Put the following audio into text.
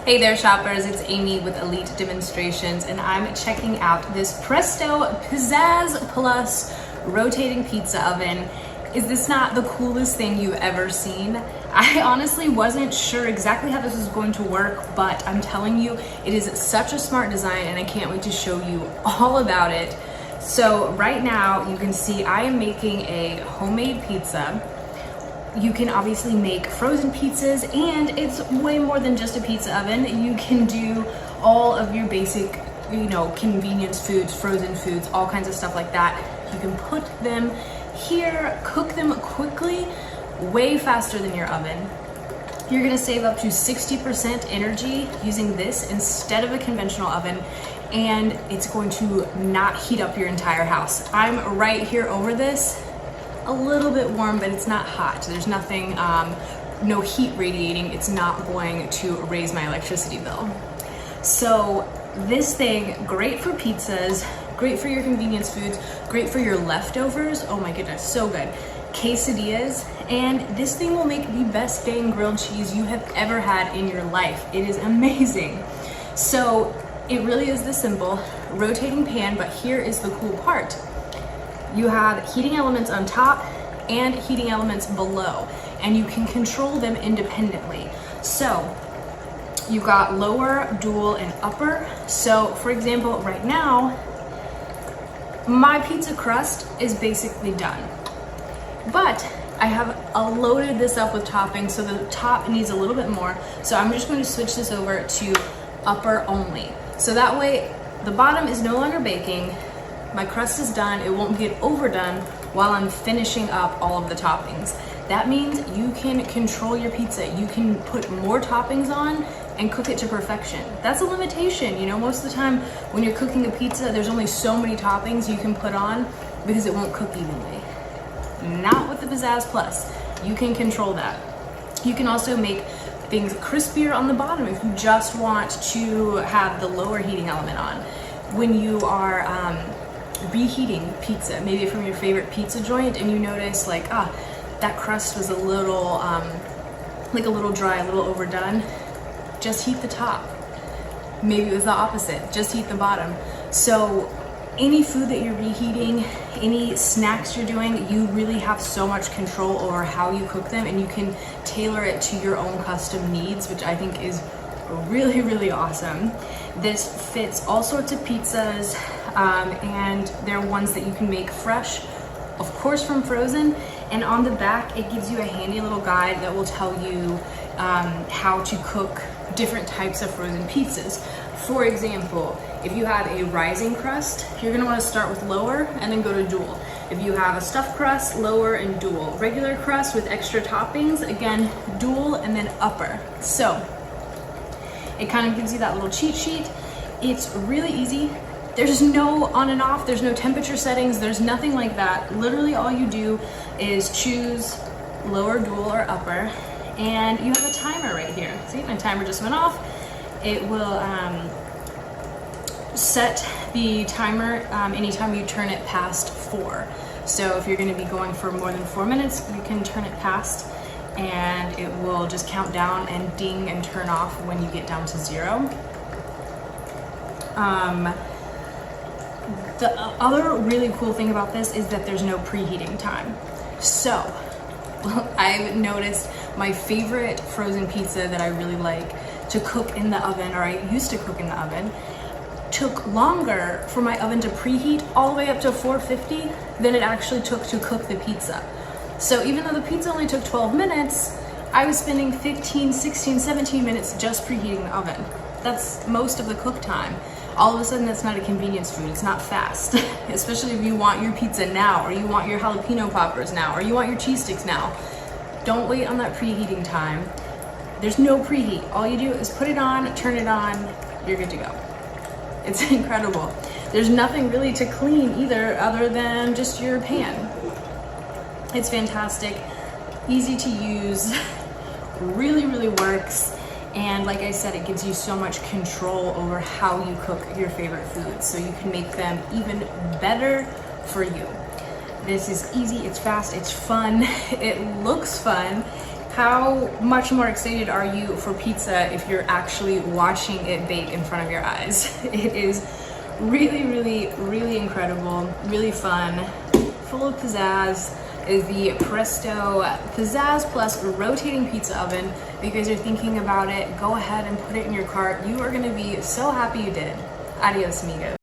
Hey there shoppers, it's Amy with Elite Demonstrations and I'm checking out this Presto Pizzazz Plus Rotating Pizza Oven. Is this not the coolest thing you've ever seen? I honestly wasn't sure exactly how this was going to work, but I'm telling you, it is such a smart design and I can't wait to show you all about it. So right now you can see I am making a homemade pizza. You can obviously make frozen pizzas and it's way more than just a pizza oven. You can do all of your basic, convenience foods, frozen foods, all kinds of stuff like that. You can put them here, cook them quickly, way faster than your oven. You're gonna save up to 60% energy using this instead of a conventional oven, and it's going to not heat up your entire house. I'm right here over this. A little bit warm, but it's not hot. There's nothing, no heat radiating. It's not going to raise my electricity bill. So this thing, great for pizzas, great for your convenience foods, great for your leftovers. Oh my goodness, so good. Quesadillas, and this thing will make the best dang grilled cheese you have ever had in your life. It is amazing. So it really is this simple, rotating pan, but here is the cool part. You have heating elements on top and heating elements below, and you can control them independently. So you've got lower, dual, and upper. So for example, right now, my pizza crust is basically done. But I have loaded this up with toppings, so the top needs a little bit more. So I'm just going to switch this over to upper only. So that way the bottom is no longer baking. My crust is done, it won't get overdone while I'm finishing up all of the toppings. That means you can control your pizza. You can put more toppings on and cook it to perfection. That's a limitation. Most of the time when you're cooking a pizza, there's only so many toppings you can put on because it won't cook evenly. Not with the Pizzazz Plus. You can control that. You can also make things crispier on the bottom if you just want to have the lower heating element on. When you are reheating pizza, maybe from your favorite pizza joint, and you notice that crust was a little a little dry, a little overdone, just heat the top. Maybe it was the opposite, just heat the bottom. So any food that you're reheating, any snacks you're doing, you really have so much control over how you cook them, and you can tailor it to your own custom needs, which I think is really, really awesome. This fits all sorts of pizzas, and they're ones that you can make fresh, of course from frozen, and on the back it gives you a handy little guide that will tell you how to cook different types of frozen pizzas. For example, if you have a rising crust, you're going to want to start with lower and then go to dual. If you have a stuffed crust, lower and dual. Regular crust with extra toppings, again, dual and then upper. So it kind of gives you that little cheat sheet. It's really easy. There's no on and off, there's no temperature settings, there's nothing like that. Literally all you do is choose lower, dual, or upper, and you have a timer right here. See, my timer just went off. It will set the timer anytime you turn it past 4. So if you're going to be going for more than 4 minutes, you can turn it past, and it will just count down and ding and turn off when you get down to 0. The other really cool thing about this is that there's no preheating time. So I've noticed my favorite frozen pizza that I really like to cook in the oven, or I used to cook in the oven, took longer for my oven to preheat all the way up to 450 than it actually took to cook the pizza. So even though the pizza only took 12 minutes, I was spending 15, 16, 17 minutes just preheating the oven. That's most of the cook time. All of a sudden, that's not a convenience food. It's not fast, especially if you want your pizza now, or you want your jalapeno poppers now, or you want your cheese sticks now. Don't wait on that preheating time. There's no preheat. All you do is put it on, turn it on, you're good to go. It's incredible. There's nothing really to clean either other than just your pan. It's fantastic, easy to use, really, really works. And like I said, it gives you so much control over how you cook your favorite foods, so you can make them even better for you. This is easy, it's fast, it's fun, it looks fun, How much more excited are you for pizza if you're actually watching it bake in front of your eyes? It is really, really, really incredible, really fun, full of pizzazz. Is the Presto Pizzazz Plus Rotating Pizza Oven. If you guys are thinking about it, go ahead and put it in your cart. You are gonna be so happy you did. Adios, amigos.